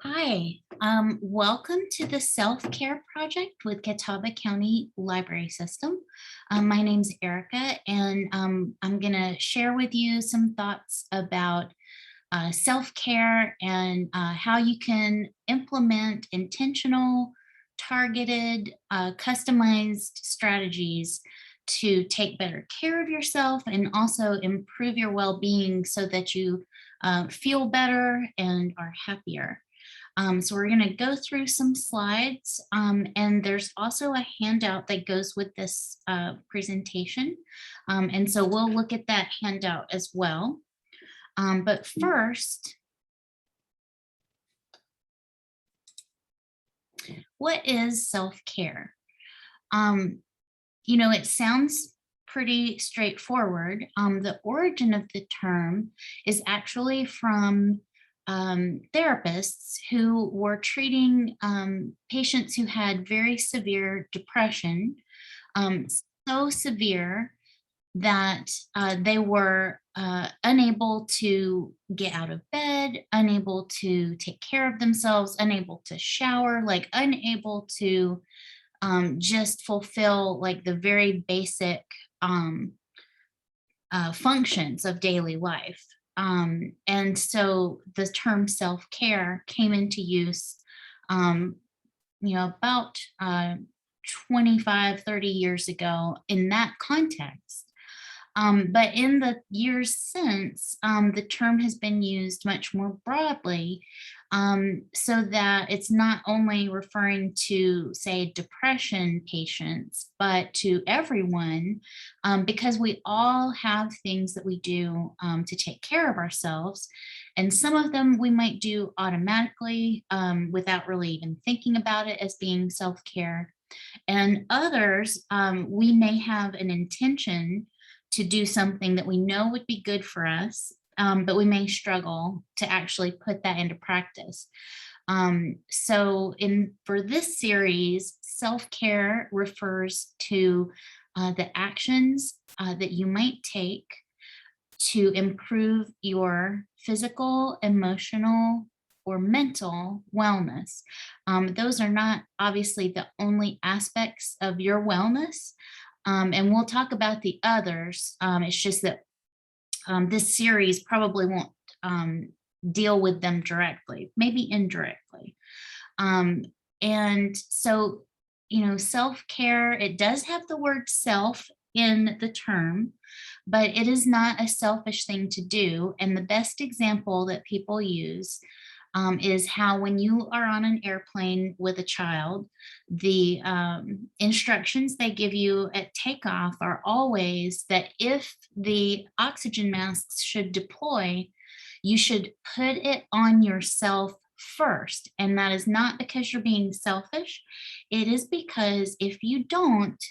Hi, welcome to the Self-Care Project with Catawba County Library System. My name's Erica, and I'm going to share with you some thoughts about self-care and how you can implement intentional, targeted, customized strategies to take better care of yourself and also improve your well-being so that you feel better and are happier. So we're going to go through some slides, and there's also a handout that goes with this presentation. And so we'll look at that handout as well. But first, what is self-care? It sounds pretty straightforward. The origin of the term is actually from therapists who were treating patients who had very severe depression, um, so severe that they were unable to get out of bed, unable to take care of themselves, unable to shower, like unable to just fulfill like the very basic um, functions of daily life. And so the term self-care came into use, um, about 25, 30 years ago in that context. But in the years since, the term has been used much more broadly, so that it's not only referring to, say, depression patients, but to everyone, because we all have things that we do to take care of ourselves. And some of them we might do automatically without really even thinking about it as being self care. And others, we may have an intention to do something that we know would be good for us, but we may struggle to actually put that into practice. So for this series, self-care refers to the actions that you might take to improve your physical, emotional, or mental wellness. Those are not obviously the only aspects of your wellness, and we'll talk about the others. It's just that this series probably won't deal with them directly, maybe indirectly. Um, and so, self-care, it does have the word self in the term, but it is not a selfish thing to do. And the best example that people use is how when you are on an airplane with a child, the instructions they give you at takeoff are always that if the oxygen masks should deploy, you should put it on yourself first. And that is not because you're being selfish. It is because if you don't,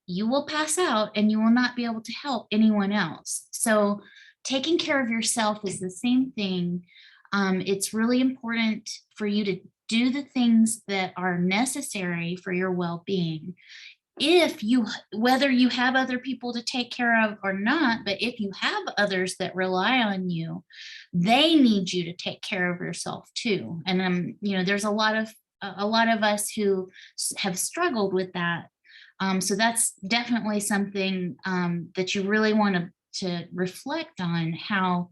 you will pass out and you will not be able to help anyone else. So taking care of yourself is the same thing. It's really important for you to do the things that are necessary for your well-being. If you, whether you have other people to take care of or not, but if you have others that rely on you, they need you to take care of yourself too. And there's a lot of us who have struggled with that. So that's definitely something that you really want to reflect on, how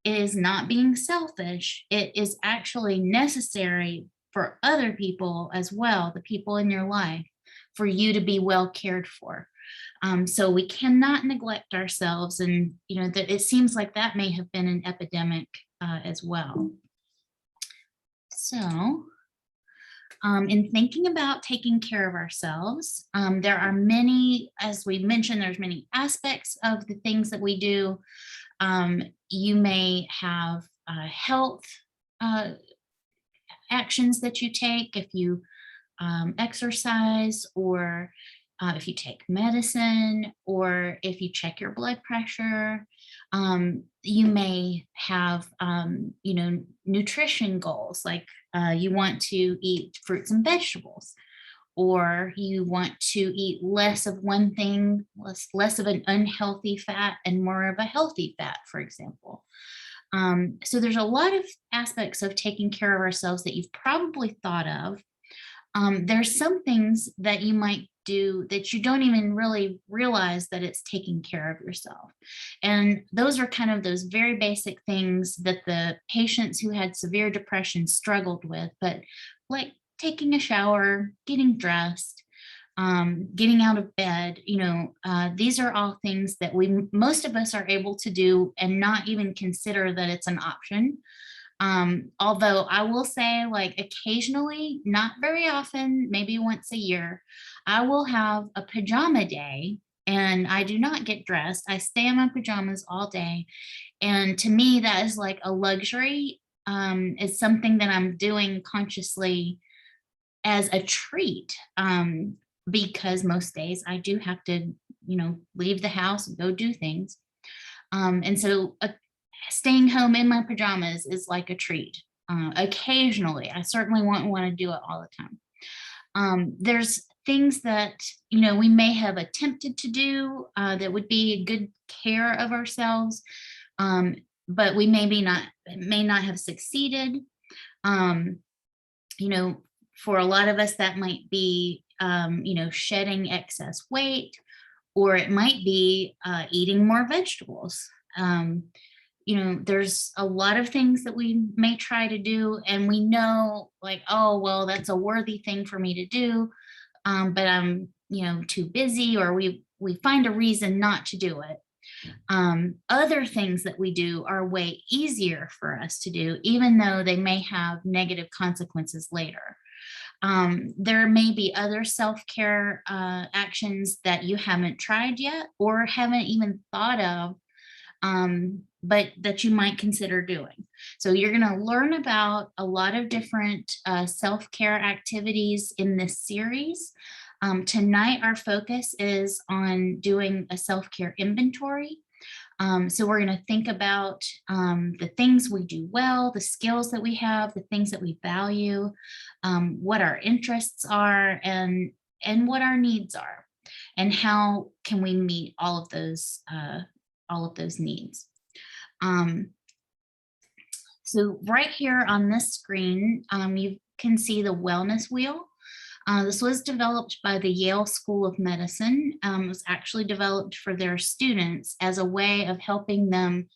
it is not being selfish. It is actually necessary for other people as well, the people in your life, for you to be well cared for. So we cannot neglect ourselves. And, that it seems like that may have been an epidemic as well. So in thinking about taking care of ourselves, there are many, as we mentioned, there's many aspects of the things that we do. You may have health uh, actions that you take if you exercise, or if you take medicine, or if you check your blood pressure. You may have, nutrition goals, like you want to eat fruits and vegetables, or you want to eat less of one thing, less of an unhealthy fat and more of a healthy fat, for example. So there's a lot of aspects of taking care of ourselves that you've probably thought of. There's some things that you might do that you don't even really realize that it's taking care of yourself. And those are kind of those very basic things that the patients who had severe depression struggled with, but like taking a shower, getting dressed, getting out of bed, these are all things that most of us are able to do and not even consider that it's an option. Although I will say, like, occasionally, not very often, maybe once a year, I will have a pajama day and I do not get dressed. I stay in my pajamas all day. And to me, that is like a luxury. It's something that I'm doing consciously as a treat, because most days I do have to, leave the house and go do things. And so staying home in my pajamas is like a treat. Occasionally, I certainly won't want to do it all the time. There's things that we may have attempted to do that would be a good care of ourselves, um, but we may not have succeeded. Um, you know, for a lot of us, that might be shedding excess weight, or it might be eating more vegetables. Um, there's a lot of things that we may try to do, and we know, like, oh, well, that's a worthy thing for me to do, but I'm, too busy, or we find a reason not to do it. Other things that we do are way easier for us to do, even though they may have negative consequences later. There may be other self-care actions that you haven't tried yet or haven't even thought of, but that you might consider doing. So you're going to learn about a lot of different self-care activities in this series. Tonight, our focus is on doing a self-care inventory. So we're going to think about the things we do well, the skills that we have, the things that we value, what our interests are, and what our needs are, and how can we meet all of those needs. So right here on this screen, you can see the wellness wheel. This was developed by the Yale School of Medicine. It was actually developed for their students as a way of helping them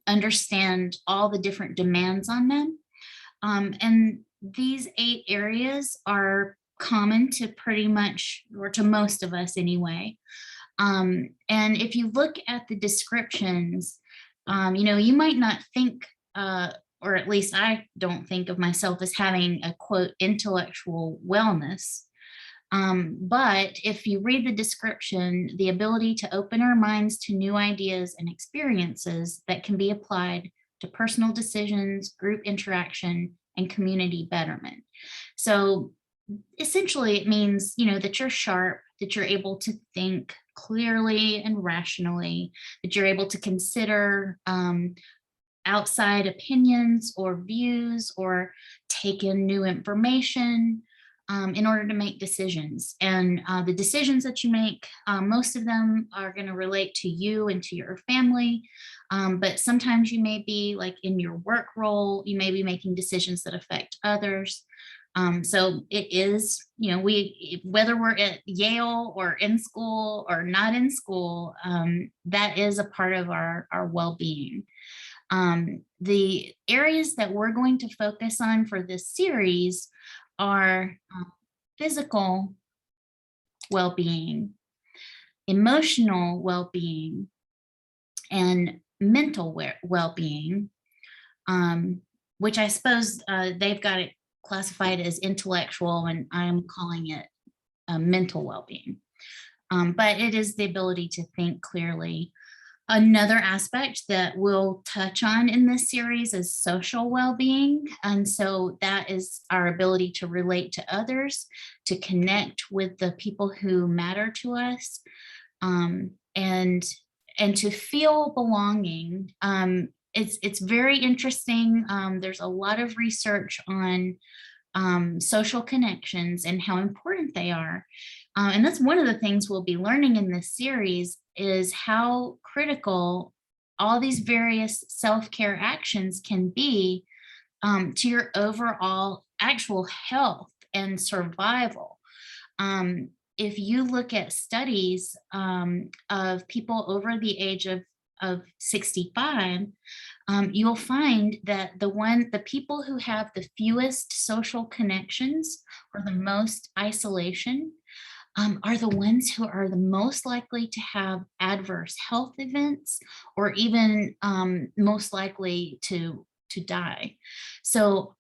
understand all the different demands on them. And these 8 areas are common to pretty much, or to most of us anyway. And if you look at the descriptions, you might not think, or at least I don't think of myself as having a quote intellectual wellness. But if you read the description, the ability to open our minds to new ideas and experiences that can be applied to personal decisions, group interaction, and community betterment. So essentially, it means, that you're sharp, that you're able to think clearly and rationally, that you're able to consider outside opinions or views, or take in new information in order to make decisions. And the decisions that you make, most of them are going to relate to you and to your family. But sometimes you may be, like, in your work role, you may be making decisions that affect others. So it is, whether we're at Yale or in school or not in school, that is a part of our well-being. The areas that we're going to focus on for this series are physical well-being, emotional well-being, and mental well-being, which I suppose they've got it classified as intellectual, and I'm calling it mental well-being. But it is the ability to think clearly. Another aspect that we'll touch on in this series is social well-being. And so that is our ability to relate to others, to connect with the people who matter to us, and to feel belonging. It's very interesting. There's a lot of research on social connections and how important they are. And that's one of the things we'll be learning in this series, is how critical all these various self-care actions can be to your overall actual health and survival. Um, if you look at studies of people over the age of 65, you'll find that the people who have the fewest social connections or the most isolation are the ones who are the most likely to have adverse health events or even most likely to die. So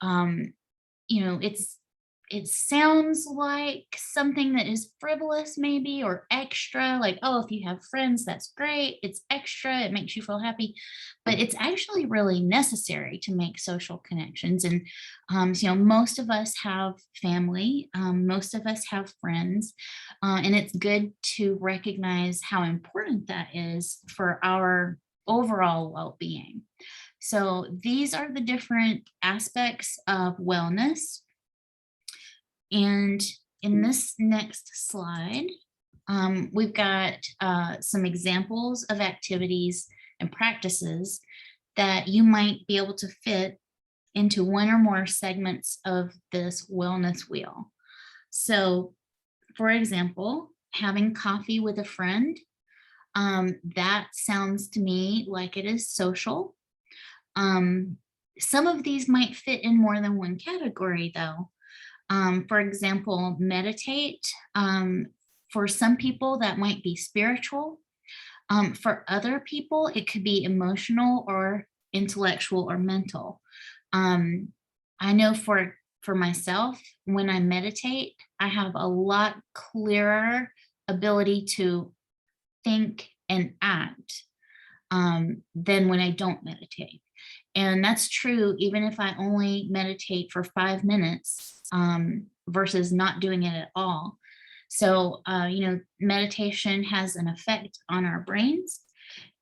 it sounds like something that is frivolous maybe or extra, like, oh, if you have friends, that's great, it's extra, it makes you feel happy, but it's actually really necessary to make social connections. And most of us have family, most of us have friends, and it's good to recognize how important that is for our overall well-being. So these are the different aspects of wellness. And in this next slide, we've got some examples of activities and practices that you might be able to fit into one or more segments of this wellness wheel. So, for example, having coffee with a friend, that sounds to me like it is social. Um, some of these might fit in more than one category, though. For example, meditate. For some people, that might be spiritual. For other people, it could be emotional or intellectual or mental. Um, I know for myself, when I meditate, I have a lot clearer ability to think and act than when I don't meditate. And that's true even if I only meditate for 5 minutes versus not doing it at all. So, meditation has an effect on our brains,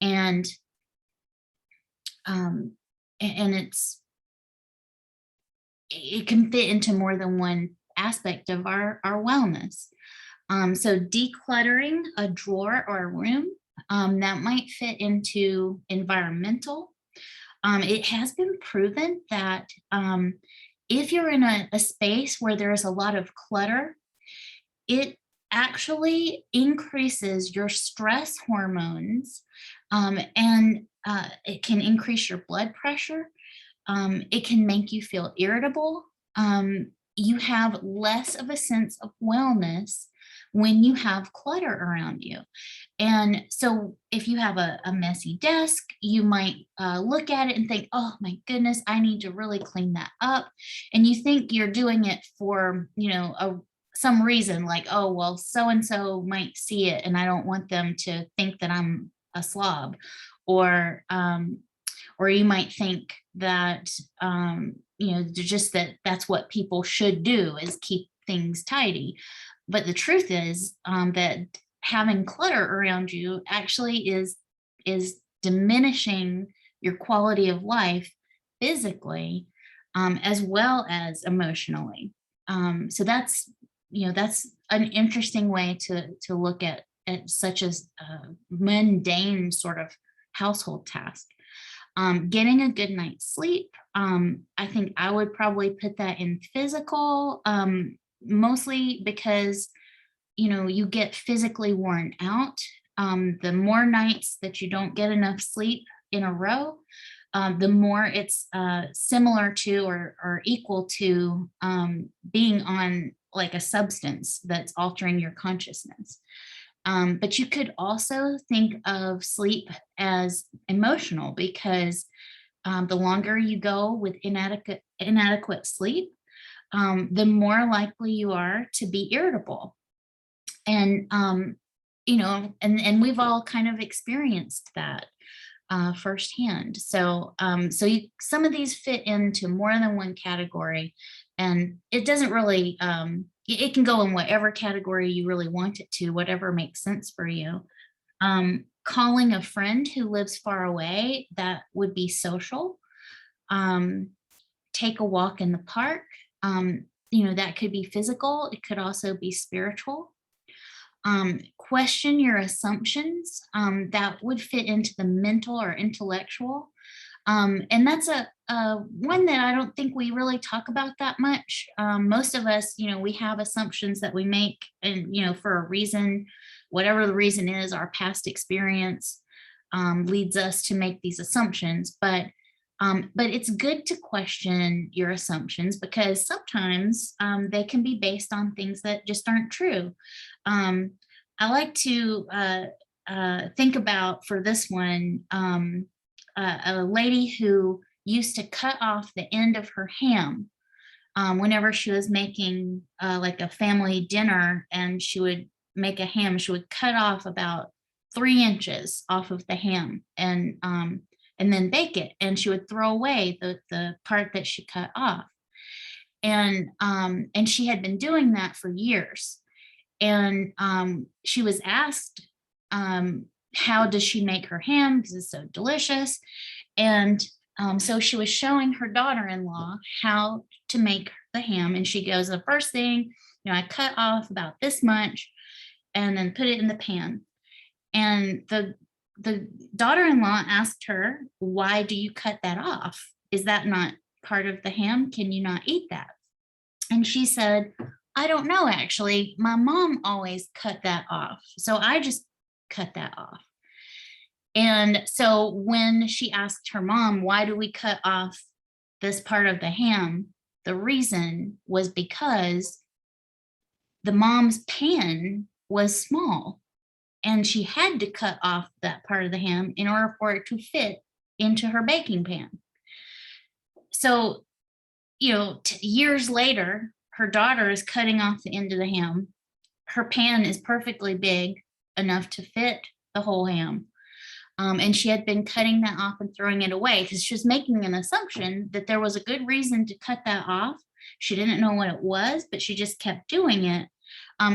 and um, and it can fit into more than one aspect of our wellness. So decluttering a drawer or a room, that might fit into environmental. It has been proven that if you're in a space where there's a lot of clutter, it actually increases your stress hormones, and it can increase your blood pressure. It can make you feel irritable. You have less of a sense of wellness when you have clutter around you. And so, if you have a messy desk, you might look at it and think, oh my goodness, I need to really clean that up. And you think you're doing it for, some reason, like, oh, well, so and so might see it and I don't want them to think that I'm a slob. Or, or you might think that, just that's what people should do is keep things tidy. But the truth is that having clutter around you actually is diminishing your quality of life physically, as well as emotionally. So that's an interesting way to look at such as a mundane sort of household task. Getting a good night's sleep, I think I would probably put that in physical, mostly because you get physically worn out. The more nights that you don't get enough sleep in a row, the more it's similar to or equal to being on like a substance that's altering your consciousness. But you could also think of sleep as emotional because the longer you go with inadequate sleep, the more likely you are to be irritable. And and we've all kind of experienced that firsthand. So some of these fit into more than one category, and it doesn't really it can go in whatever category you really want it to, whatever makes sense for you. Calling a friend who lives far away, that would be social. um, Take a walk in the park, that could be physical, it could also be spiritual. question your assumptions that would fit into the mental or intellectual. And that's a one that I don't think we really talk about that much. Most of us, we have assumptions that we make, and for a reason, whatever the reason is, our past experience leads us to make these assumptions. But it's good to question your assumptions, because sometimes they can be based on things that just aren't true. Um, I like to think about, for this one, a lady who used to cut off the end of her ham whenever she was making like a family dinner, and she would make a ham. She would cut off about 3 inches off of the ham, and then bake it. And she would throw away the part that she cut off. And she had been doing that for years. And she was asked, how does she make her ham? Because it's so delicious. And so she was showing her daughter-in-law how to make the ham. And she goes, the first thing, I cut off about this much and then put it in the pan. And the daughter-in-law asked her, why do you cut that off? Is that not part of the ham? Can you not eat that? And she said, I don't know, actually. My mom always cut that off, so I just cut that off. And so when she asked her mom, why do we cut off this part of the ham? The reason was because the mom's pan was small, and she had to cut off that part of the ham in order for it to fit into her baking pan. So, years later, her daughter is cutting off the end of the ham. Her pan is perfectly big enough to fit the whole ham. And she had been cutting that off and throwing it away because she was making an assumption that there was a good reason to cut that off. She didn't know what it was, but she just kept doing it.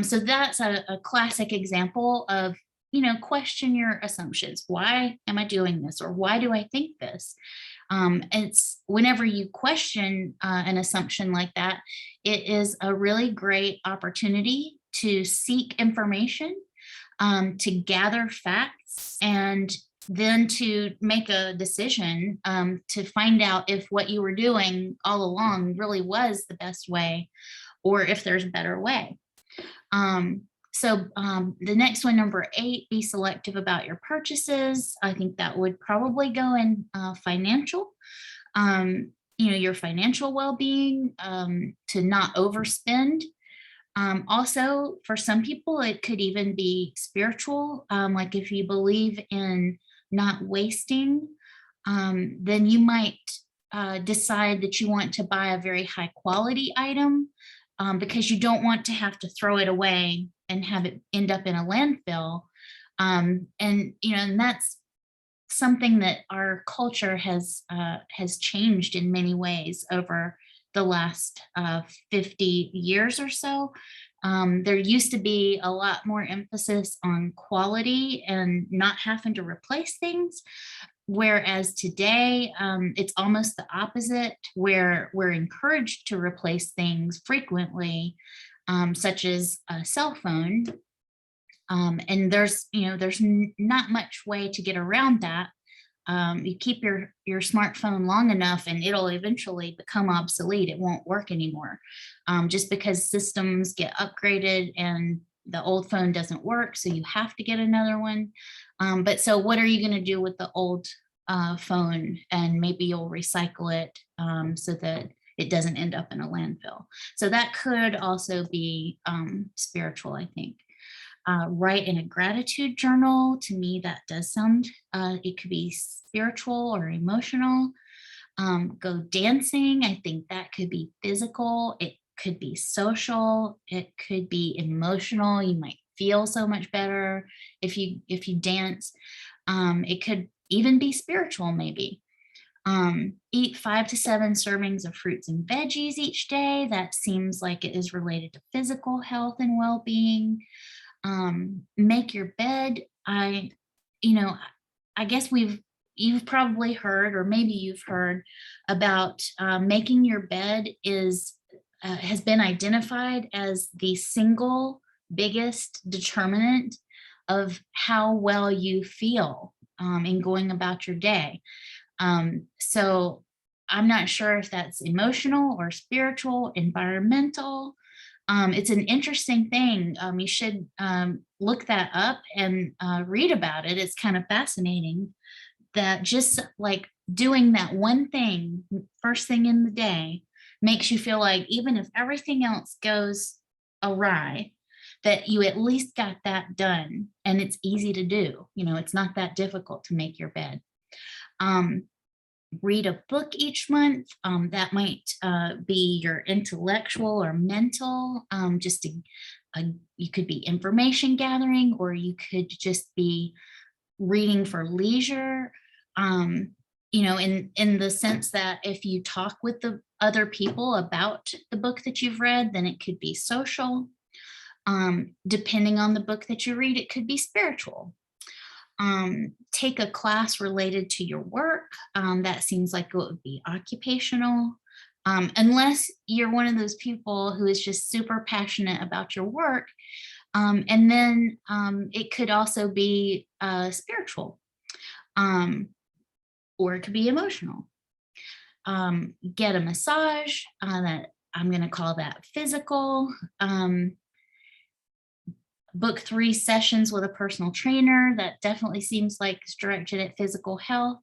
So that's a classic example of, question your assumptions. Why am I doing this? Or why do I think this? It's whenever you question an assumption like that, it is a really great opportunity to seek information, to gather facts, and then to make a decision to find out if what you were doing all along really was the best way, or if there's a better way. The next one, number 8, be selective about your purchases. I think that would probably go in financial, your financial well-being, to not overspend. Also, for some people, it could even be spiritual. Like if you believe in not wasting, then you might decide that you want to buy a very high quality item because you don't want to have to throw it away and have it end up in a landfill. And that's something that our culture has changed in many ways over the last 50 years or so. There used to be a lot more emphasis on quality and not having to replace things. Whereas today, it's almost the opposite, where we're encouraged to replace things frequently, such as a cell phone. And there's not much way to get around that. You keep your smartphone long enough and it'll eventually become obsolete. It won't work anymore, just because systems get upgraded and the old phone doesn't work, so you have to get another one. But so what are you going to do with the old phone? And maybe you'll recycle it so that it doesn't end up in a landfill. So that could also be spiritual, I think. Write in a gratitude journal. To me, that does sound, it could be spiritual or emotional. Go dancing. I think that could be physical. It could be social. It could be emotional. You might feel so much better if you dance. It could even be spiritual, maybe. Eat 5 to 7 servings of fruits and veggies each day. That seems like it is related to physical health and well-being. Make your bed. I guess you've probably heard, or maybe you've heard about making your bed has been identified as the single biggest determinant of how well you feel in going about your day. So I'm not sure if that's emotional or spiritual, environmental. It's an interesting thing. You should look that up and read about it. It's kind of fascinating that just like doing that one thing first thing in the day makes you feel like even if everything else goes awry, that you at least got that done. And it's easy to do. It's not that difficult to make your bed. Um, Read a book each month. That might be your intellectual or mental, you could be information gathering, or you could just be reading for leisure. In the sense that if you talk with the other people about the book that you've read, then it could be social. Depending on the book that you read, it could be spiritual. Take a class related to your work. That seems like it would be occupational. Unless you're one of those people who is just super passionate about your work. And then it could also be spiritual, or it could be emotional. Get a massage. That I'm going to call that physical. Book 3 sessions with a personal trainer. That definitely seems like it's directed at physical health.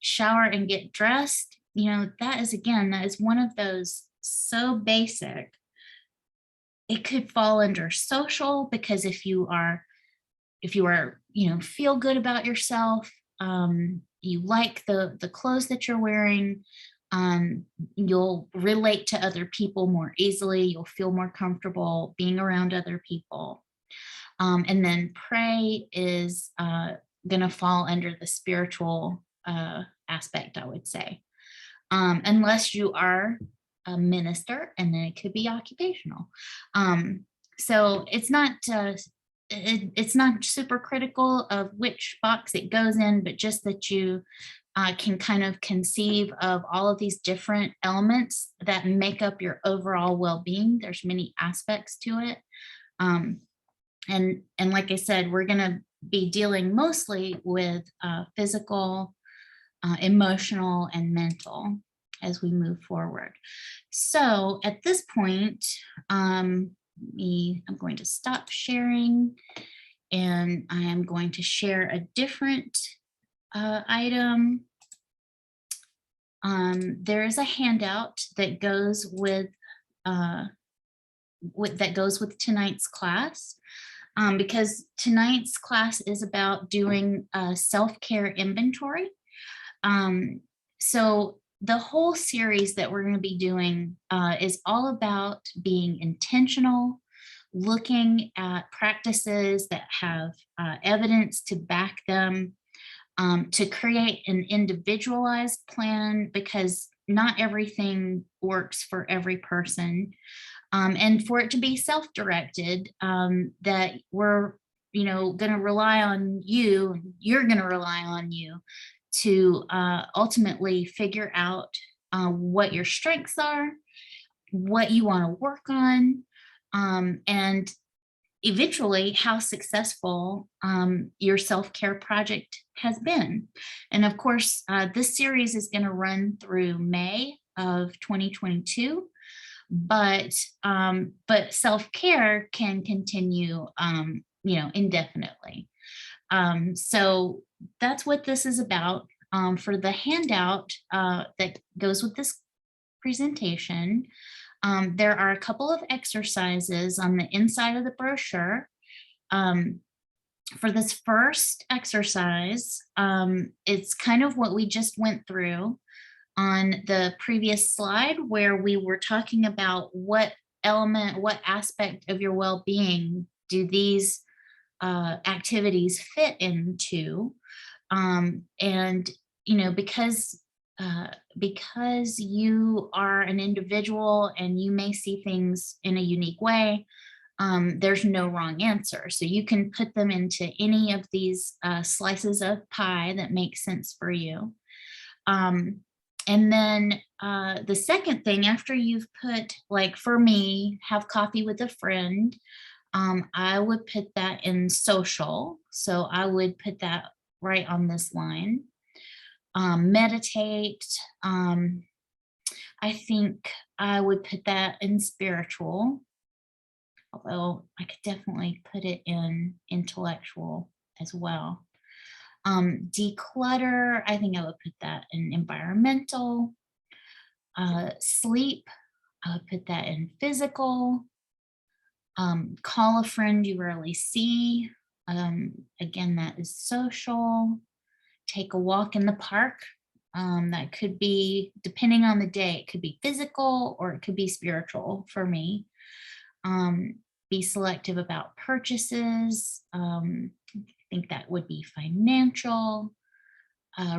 Shower and get dressed. That is one of those so basic. It could fall under social, because if you are, feel good about yourself, you like the clothes that you're wearing, you'll relate to other people more easily. You'll feel more comfortable being around other people. And then pray is going to fall under the spiritual aspect, I would say, unless you are a minister, and then it could be occupational. So it's not super critical of which box it goes in, but just that you can kind of conceive of all of these different elements that make up your overall well-being. There's many aspects to it. And like I said, we're going to be dealing mostly with physical, emotional, and mental as we move forward. So at this point, I'm going to stop sharing, and I am going to share a different item. There is a handout that goes with tonight's class, because tonight's class is about doing a self-care inventory. So the whole series that we're going to be doing is all about being intentional, looking at practices that have evidence to back them, to create an individualized plan, because not everything works for every person, and for it to be self-directed, that we're going to rely on you, you're going to rely on you to ultimately figure out what your strengths are, what you want to work on, and eventually how successful your self-care project has been. And of course, this series is going to run through May of 2022, but self-care can continue indefinitely. So that's what this is about. For the handout that goes with this presentation, there are a couple of exercises on the inside of the brochure. For this first exercise, it's kind of what we just went through on the previous slide, where we were talking about what element, what aspect of your well-being do these activities fit into. And because you are an individual and you may see things in a unique way, there's no wrong answer. So you can put them into any of these slices of pie that make sense for you. And then the second thing, after you've put, like for me, have coffee with a friend, I would put that in social. So I would put that right on this line. Meditate. Um, I think I would put that in spiritual, although I could definitely put it in intellectual as well. Declutter, I think I would put that in environmental. Sleep, I would put that in physical. Call a friend you rarely see. Again, that is social. Take a walk in the park. That could be, depending on the day, it could be physical or it could be spiritual for me. Um, be selective about purchases. I think that would be financial.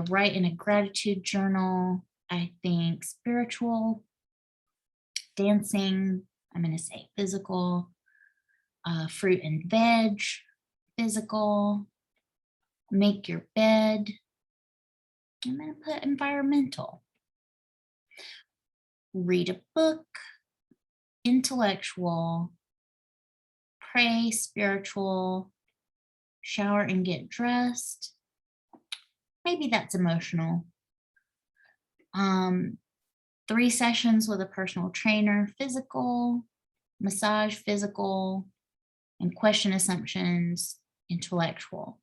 Write in a gratitude journal. I think spiritual, dancing. I'm going to say physical. Fruit and veg, physical. Make your bed. I'm going to put environmental. Read a book, intellectual. Pray, spiritual. Shower and get dressed. Maybe that's emotional. 3 sessions with a personal trainer, physical. Massage, physical. And question assumptions, intellectual.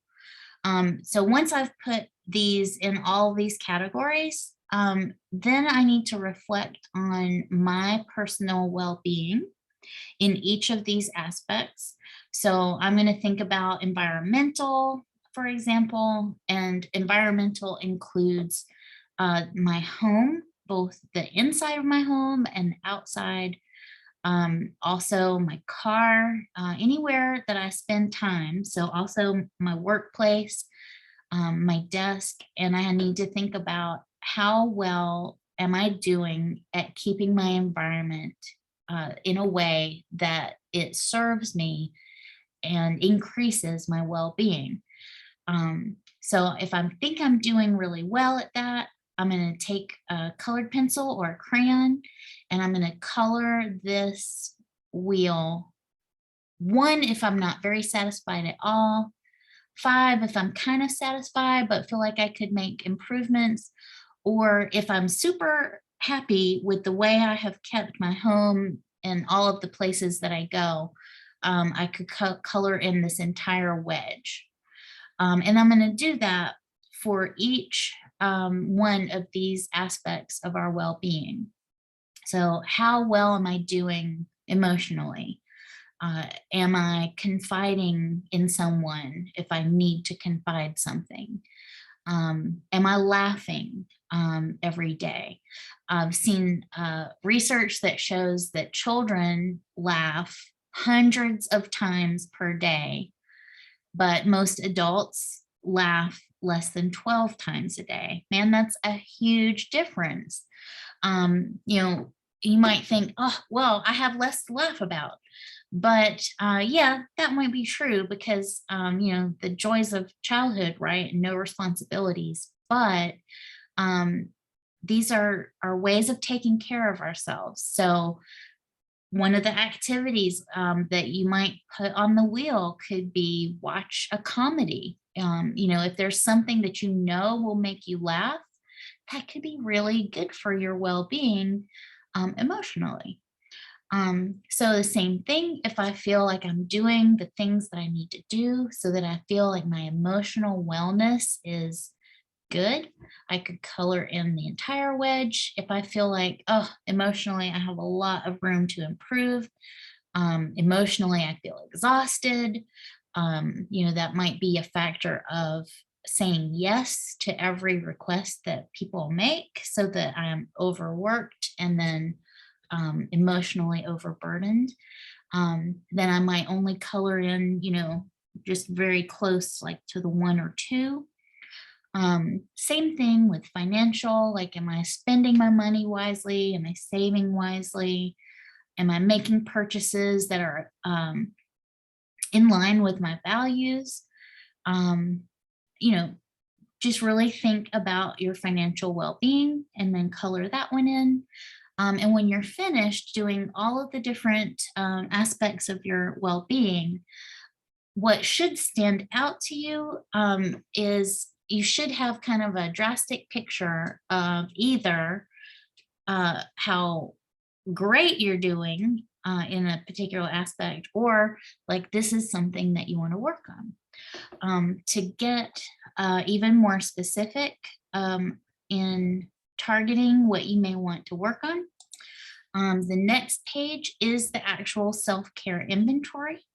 So once I've put these in all these categories, then I need to reflect on my personal well-being in each of these aspects. So I'm going to think about environmental, for example, and environmental includes my home, both the inside of my home and outside. Also my car, anywhere that I spend time. So also my workplace, my desk, and I need to think about how well am I doing at keeping my environment in a way that it serves me and increases my well-being. So if I think I'm doing really well at that, I'm going to take a colored pencil or a crayon and I'm going to color this wheel. 1, if I'm not very satisfied at all. 5, if I'm kind of satisfied but feel like I could make improvements. Or if I'm super happy with the way I have kept my home and all of the places that I go, I could color in this entire wedge. And I'm going to do that for each one of these aspects of our well-being. So how well am I doing emotionally? Am I confiding in someone if I need to confide something? Am I laughing every day? I've seen research that shows that children laugh hundreds of times per day, but most adults laugh less than 12 times a day. Man, that's a huge difference. You might think, oh, well, I have less to laugh about. But yeah, that might be true because, the joys of childhood, right? And no responsibilities. But these are ways of taking care of ourselves. So one of the activities that you might put on the wheel could be watch a comedy. If there's something that you know will make you laugh, that could be really good for your well-being emotionally. So the same thing, if I feel like I'm doing the things that I need to do so that I feel like my emotional wellness is good, I could color in the entire wedge. If I feel like, oh, emotionally, I have a lot of room to improve. Emotionally, I feel exhausted. That might be a factor of saying yes to every request that people make so that I am overworked and then emotionally overburdened. Then I might only color in, just very close, like to the 1 or 2. Same thing with financial, like, am I spending my money wisely? Am I saving wisely? Am I making purchases that are in line with my values? Um, you know, just really think about your financial well-being and then color that one in. And when you're finished doing all of the different aspects of your well being, what should stand out to you is you should have kind of a drastic picture of either how great you're doing in a particular aspect, or like this is something that you want to work on. To get even more specific in targeting what you may want to work on, the next page is the actual self care inventory.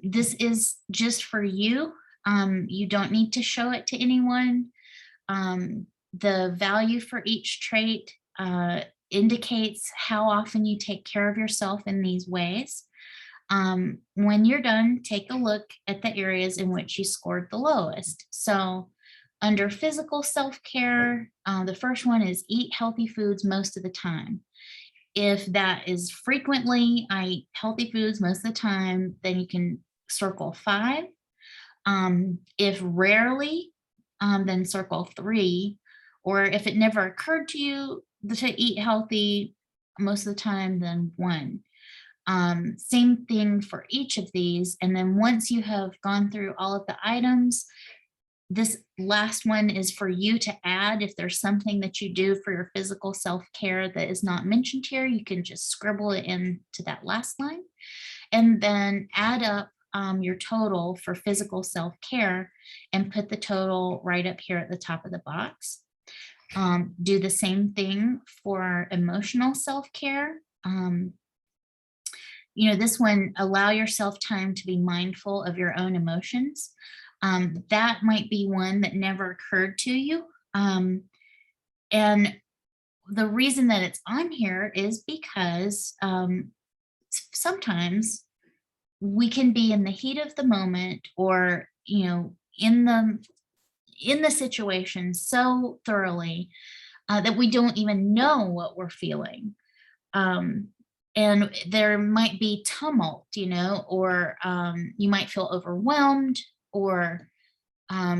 This is just for you. You don't need to show it to anyone. The value for each trait indicates how often you take care of yourself in these ways. When you're done, take a look at the areas in which you scored the lowest. So, under physical self care, the first one is eat healthy foods most of the time. If that is frequently, I eat healthy foods most of the time, then you can circle 5. If rarely, then circle 3. Or if it never occurred to you to eat healthy most of the time, then 1. Same thing for each of these. And then once you have gone through all of the items, this last one is for you to add. If there's something that you do for your physical self-care that is not mentioned here, you can just scribble it into that last line and then add up your total for physical self-care and put the total right up here at the top of the box. Do the same thing for emotional self-care. This one, allow yourself time to be mindful of your own emotions. That might be one that never occurred to you. And the reason that it's on here is because sometimes we can be in the heat of the moment, or in the situation so thoroughly that we don't even know what we're feeling. And there might be tumult, or you might feel overwhelmed, or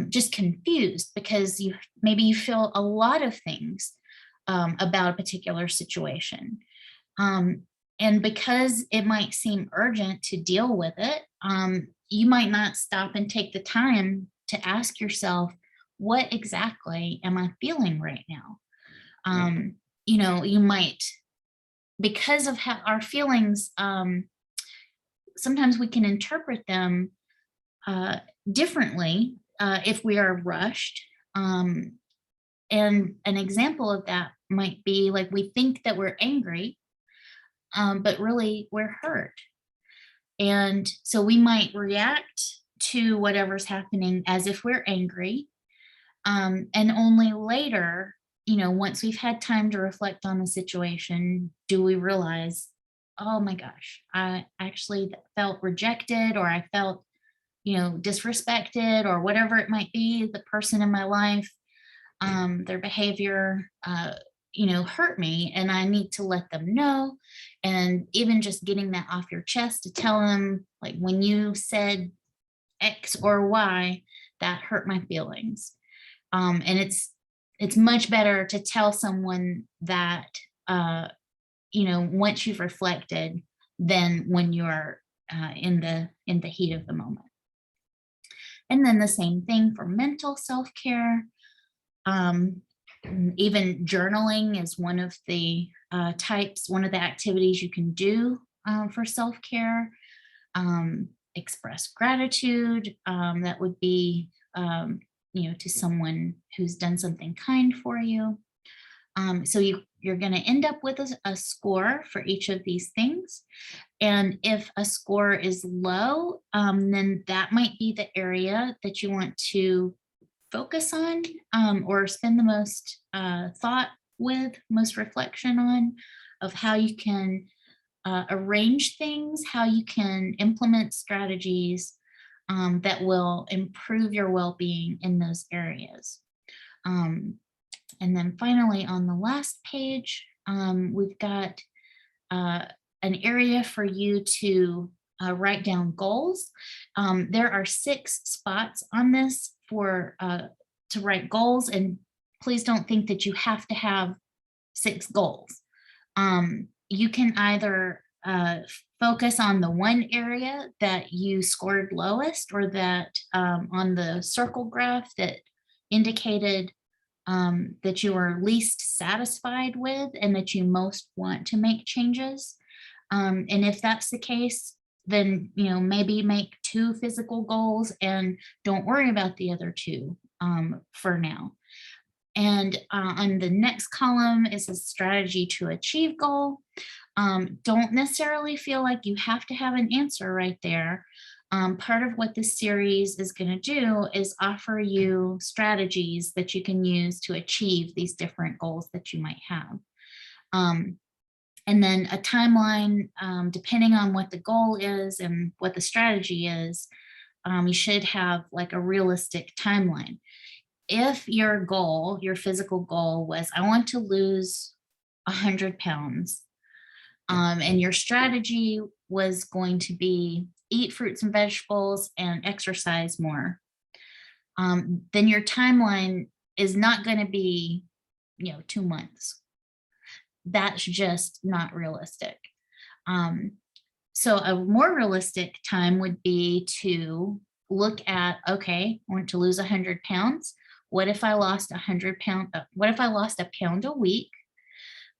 just confused because maybe you feel a lot of things about a particular situation. And because it might seem urgent to deal with it, you might not stop and take the time to ask yourself, what exactly am I feeling right now? You might, because of how our feelings, sometimes we can interpret them differently if we are rushed. And an example of that might be like we think that we're angry, but really we're hurt. And so we might react to whatever's happening as if we're angry. And only later, once we've had time to reflect on the situation, do we realize, oh my gosh, I actually felt rejected, or I felt, disrespected, or whatever it might be, the person in my life, their behavior, hurt me, and I need to let them know. And even just getting that off your chest to tell them, like, when you said X or Y, that hurt my feelings. And it's much better to tell someone that, once you've reflected, than when you're in the heat of the moment. And then the same thing for mental self-care. Even journaling is one of the one of the activities you can do for self-care. Express gratitude. That would be, to someone who's done something kind for you. So you're going to end up with a score for each of these things. And if a score is low, then that might be the area that you want to focus on, or spend the most thought with, most reflection on, of how you can arrange things, how you can implement strategies that will improve your well-being in those areas. And then finally, on the last page, we've got an area for you to write down goals. There are 6 spots on this for to write goals, and please don't think that you have to have 6 goals. You can either focus on the one area that you scored lowest, or that on the circle graph that indicated that you are least satisfied with and that you most want to make changes. And if that's the case, then maybe make 2 physical goals and don't worry about the other 2 for now. And on the next column is a strategy to achieve goal. Don't necessarily feel like you have to have an answer right there. Part of what this series is going to do is offer you strategies that you can use to achieve these different goals that you might have. And then a timeline, depending on what the goal is and what the strategy is, you should have like a realistic timeline. If your goal, your physical goal was, I want to lose 100 pounds, and your strategy was going to be eat fruits and vegetables and exercise more, then your timeline is not going to be 2 months. That's just not realistic. So a more realistic time would be to look at, okay, I want to lose 100 pounds. What if I lost 100 pounds? What if I lost a pound a week?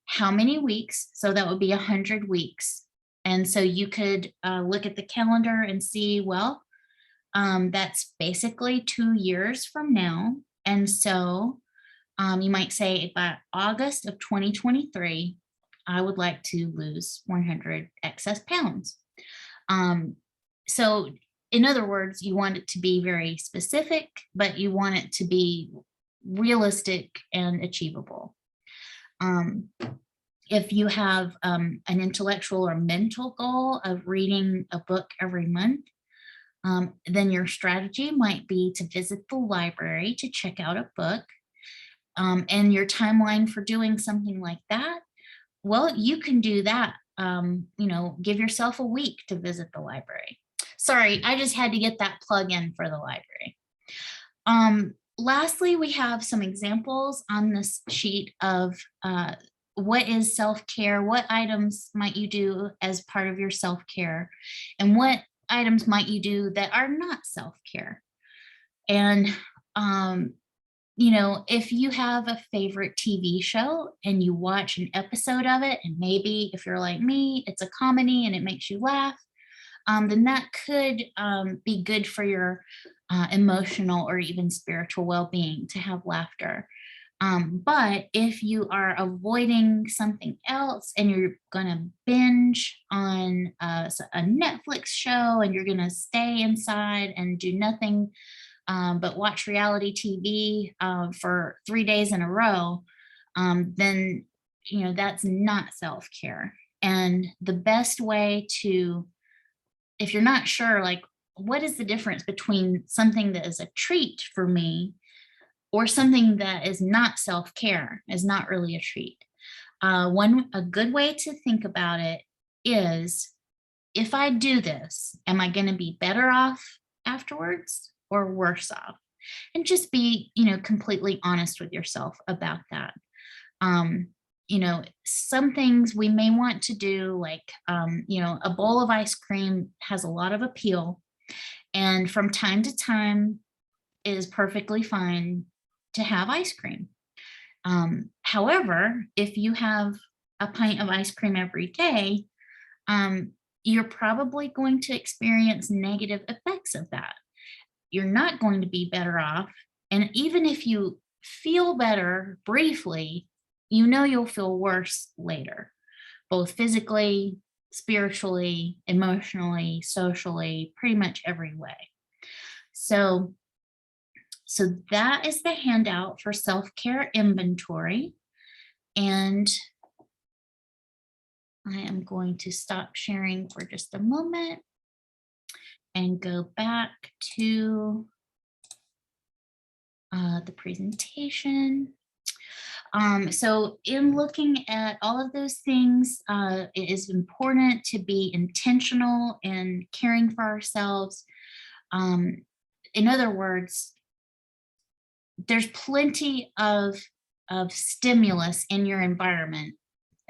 How many weeks? So that would be 100 weeks. And so you could look at the calendar and see, well, that's basically 2 years from now. And so you might say by August of 2023, I would like to lose 100 excess pounds. So in other words, you want it to be very specific, but you want it to be realistic and achievable. If you have an intellectual or mental goal of reading a book every month, then your strategy might be to visit the library to check out a book. And your timeline for doing something like that, well, you can do that. Give yourself a week to visit the library. Sorry, I just had to get that plug in for the library. Lastly, we have some examples on this sheet of what is self-care, what items might you do as part of your self-care, and what items might you do that are not self-care. And if you have a favorite TV show and you watch an episode of it, and maybe if you're like me, it's a comedy and it makes you laugh, then that could be good for your emotional or even spiritual well-being to have laughter. But if you are avoiding something else and you're going to binge on a Netflix show and you're going to stay inside and do nothing but watch reality TV for 3 days in a row, then that's not self-care. And the best way to, if you're not sure, like, what is the difference between something that is a treat for me or something that is not self-care, is not really a treat. A good way to think about it is, if I do this, am I going to be better off afterwards or worse off? And just be, completely honest with yourself about that. Some things we may want to do, like, a bowl of ice cream has a lot of appeal. And from time to time, it is perfectly fine to have ice cream. However, if you have a pint of ice cream every day, you're probably going to experience negative effects of that. You're not going to be better off. And even if you feel better briefly, you'll feel worse later, both physically, spiritually, emotionally, socially, pretty much every way. So that is the handout for self-care inventory. And I am going to stop sharing for just a moment and go back to the presentation. So in looking at all of those things, it is important to be intentional in caring for ourselves. In other words, there's plenty of stimulus in your environment,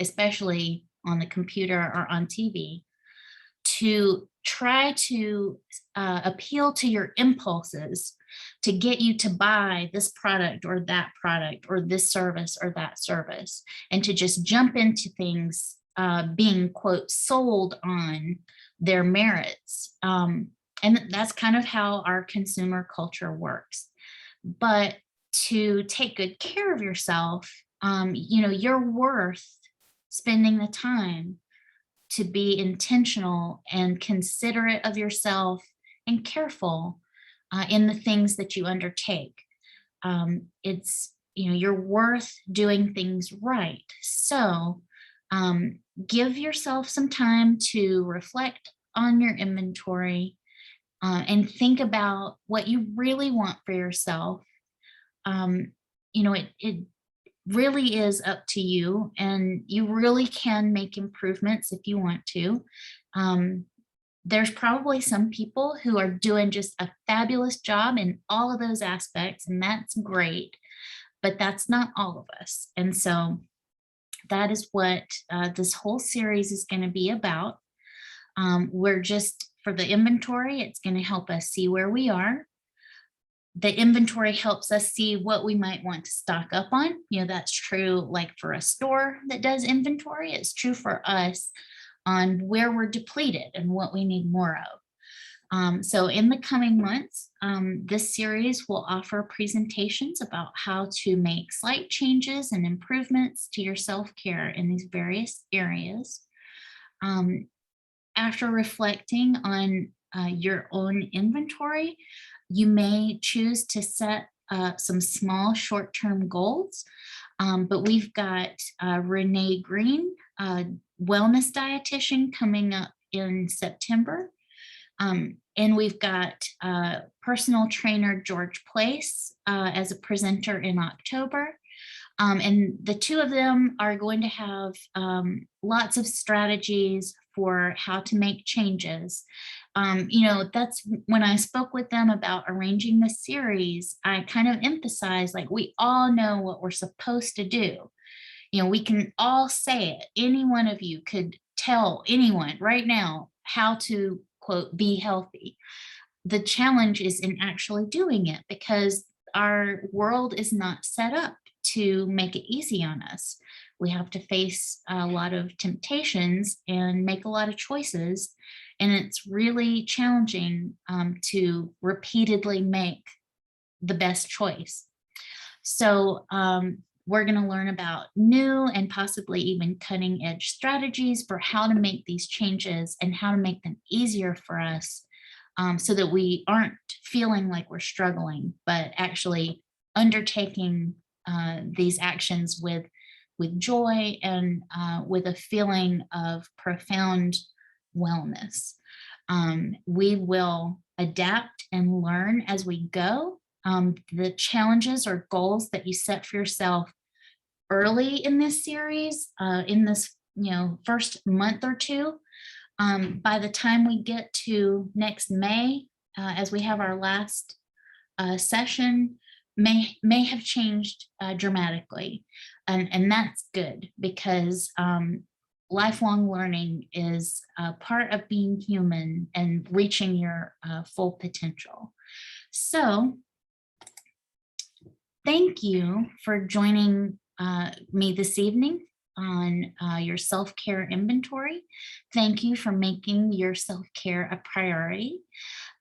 especially on the computer or on TV, to try to appeal to your impulses to get you to buy this product or this service or that service, and to just jump into things being, quote, sold on their merits. And that's kind of how our consumer culture works. But to take good care of yourself, you're worth spending the time to be intentional and considerate of yourself and careful in the things that you undertake. You're worth doing things right. So give yourself some time to reflect on your inventory and think about what you really want for yourself. It really is up to you, and you really can make improvements if you want to. There's probably some people who are doing just a fabulous job in all of those aspects, and that's great, but that's not all of us. And so that is what this whole series is going to be about. For the inventory, it's going to help us see where we are. The inventory helps us see what we might want to stock up on. That's true like for a store that does inventory. It's true for us on where we're depleted and what we need more of. So in the coming months, this series will offer presentations about how to make slight changes and improvements to your self-care in these various areas. After reflecting on your own inventory, you may choose to set some small short-term goals, but we've got Renee Green, wellness dietitian, coming up in September. And we've got personal trainer George Place as a presenter in October. And the two of them are going to have lots of strategies for how to make changes. That's when I spoke with them about arranging the series, I kind of emphasized, like, we all know what we're supposed to do. We can all say it. Any one of you could tell anyone right now how to, quote, be healthy. The challenge is in actually doing it, because our world is not set up to make it easy on us. We have to face a lot of temptations and make a lot of choices. And it's really challenging to repeatedly make the best choice. So we're going to learn about new and possibly even cutting edge strategies for how to make these changes and how to make them easier for us, so that we aren't feeling like we're struggling, but actually undertaking these actions with joy and with a feeling of profound wellness. We will adapt and learn as we go. The challenges or goals that you set for yourself early in this series, in this first month or two, by the time we get to next May, as we have our last session, may have changed dramatically, and that's good, because lifelong learning is part of being human and reaching your full potential. So thank you for joining me this evening on your self-care inventory. Thank you for making your self-care a priority.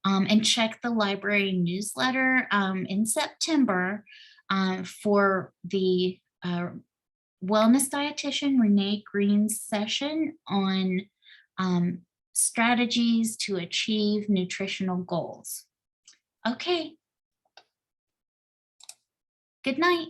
And check the library newsletter in September for the wellness dietitian Renee Green's session on strategies to achieve nutritional goals. Okay. Good night.